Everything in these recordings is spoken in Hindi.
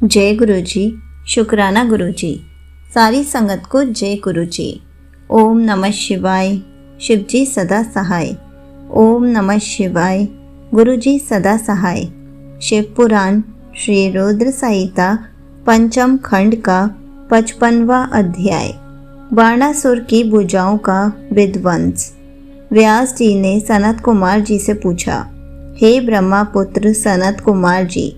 जय गुरु जी, शुक्राना गुरु जी। सारी संगत को जय गुरु जी। ओम नमः शिवाय, शिव जी सदा सहाय। ओम नमः शिवाय, गुरु जी सदा सहाय। शिव पुराण श्री रुद्र संहिता पंचम खंड का 55वां अध्याय, बाणासुर की भुजाओं का विध्वंस। व्यास जी ने सनत कुमार जी से पूछा, हे ब्रह्मा पुत्र सनत कुमार जी,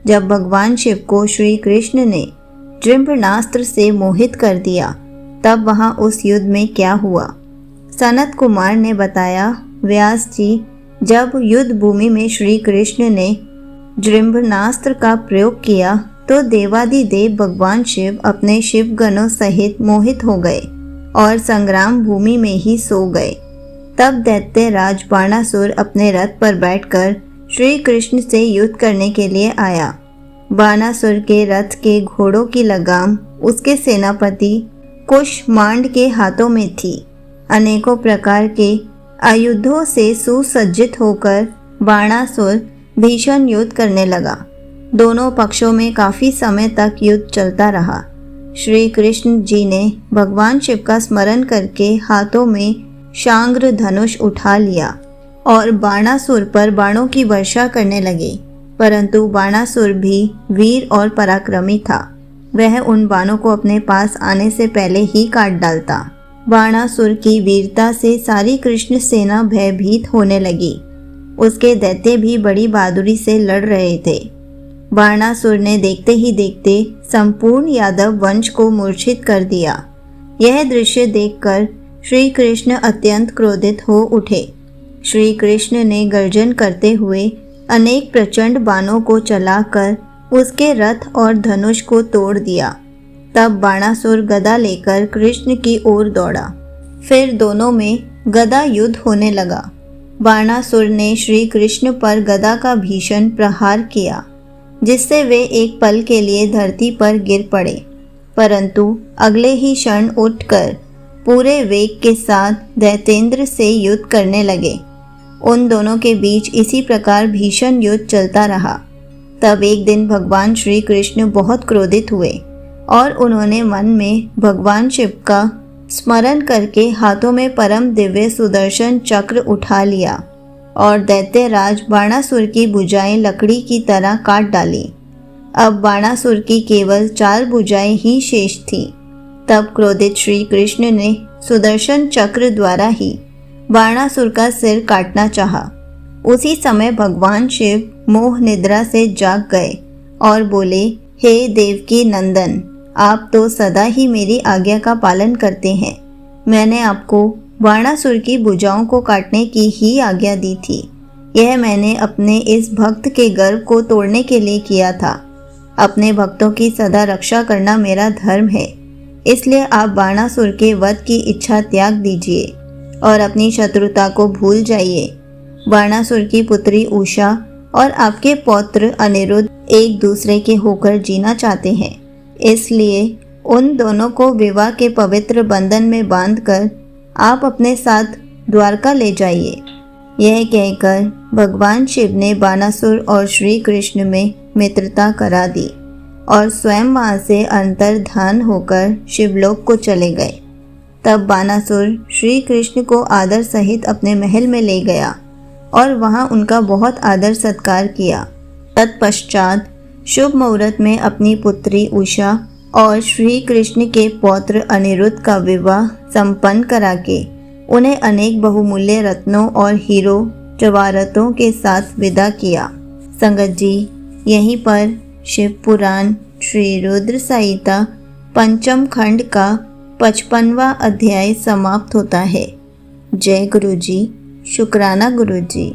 जब भगवान शिव को श्री कृष्ण ने जृंभणास्त्र से मोहित कर दिया तब वहां उस युद्ध में क्या हुआ? सनत कुमार ने बताया, व्यास जी, जब युद्ध भूमि में श्री कृष्ण ने जृंभणास्त्र का प्रयोग किया तो देवादिदेव भगवान शिव अपने शिवगणों सहित मोहित हो गए और संग्राम भूमि में ही सो गए। तब दैत्य राज बाणासुर अपने रथ पर बैठकर श्री कृष्ण से युद्ध करने के लिए आया। बाणासुर के रथ के घोड़ों की लगाम उसके सेनापति कुष्मांड के हाथों में थी। अनेकों प्रकार के आयुधों से सुसज्जित होकर बाणासुर भीषण युद्ध करने लगा। दोनों पक्षों में काफी समय तक युद्ध चलता रहा। श्री कृष्ण जी ने भगवान शिव का स्मरण करके हाथों में शांग्र धनुष उठा लिया और बाणासुर पर बाणों की वर्षा करने लगे, परंतु बाणासुर भी वीर और पराक्रमी था। वह उन बाणों को अपने पास आने से पहले ही काट डालता। बाणासुर की वीरता से सारी कृष्ण सेना भयभीत होने लगी। उसके दैत्य भी बड़ी बहादुरी से लड़ रहे थे। बाणासुर ने देखते ही देखते संपूर्ण यादव वंश को मूर्छित कर दिया। यह दृश्य देखकर श्री कृष्ण अत्यंत क्रोधित हो उठे। श्री कृष्ण ने गर्जन करते हुए अनेक प्रचंड बाणों को चलाकर उसके रथ और धनुष को तोड़ दिया। तब बाणासुर गदा लेकर कृष्ण की ओर दौड़ा। फिर दोनों में गदा युद्ध होने लगा। बाणासुर ने श्री कृष्ण पर गदा का भीषण प्रहार किया, जिससे वे एक पल के लिए धरती पर गिर पड़े, परंतु अगले ही क्षण उठकर पूरे वेग के साथ दैतेंद्र से युद्ध करने लगे। उन दोनों के बीच इसी प्रकार भीषण युद्ध चलता रहा। तब एक दिन भगवान श्री कृष्ण बहुत क्रोधित हुए और उन्होंने मन में भगवान शिव का स्मरण करके हाथों में परम दिव्य सुदर्शन चक्र उठा लिया और दैत्य राज बाणासुर की भुजाएं लकड़ी की तरह काट डाली। अब बाणासुर की केवल 4 भुजाएं ही शेष थीं। तब क्रोधित श्री कृष्ण ने सुदर्शन चक्र द्वारा ही बाणासुर का सिर काटना चाहा। उसी समय भगवान शिव मोह निद्रा से जाग गए और बोले, हे देवकी नंदन, आप तो सदा ही मेरी आज्ञा का पालन करते हैं। मैंने आपको बाणासुर की भुजाओं को काटने की ही आज्ञा दी थी। यह मैंने अपने इस भक्त के गर्व को तोड़ने के लिए किया था। अपने भक्तों की सदा रक्षा करना मेरा धर्म है, इसलिए आप बाणासुर के वध की इच्छा त्याग दीजिए और अपनी शत्रुता को भूल जाइए। बाणासुर की पुत्री उषा और आपके पौत्र अनिरुद्ध एक दूसरे के होकर जीना चाहते हैं, इसलिए उन दोनों को विवाह के पवित्र बंधन में बांधकर आप अपने साथ द्वारका ले जाइए। यह कहकर भगवान शिव ने बाणासुर और श्री कृष्ण में मित्रता करा दी और स्वयं वहाँ से अंतर्धान होकर शिवलोक को चले गए। तब बाणासुर श्री कृष्ण को आदर सहित अपने महल में ले गया और वहां उनका बहुत आदर सत्कार किया। तत्पश्चात शुभ मुहूर्त में अपनी पुत्री उषा और श्री कृष्ण के पौत्र अनिरुद्ध का विवाह संपन्न करा के उन्हें अनेक बहुमूल्य रत्नों और हीरो जवाहरातों के साथ विदा किया। संगत जी, यहीं पर शिव पुराण श्री रुद्र संहिता पंचम खंड का 55वां अध्याय समाप्त होता है। जय गुरु जी, शुक्राना गुरु जी।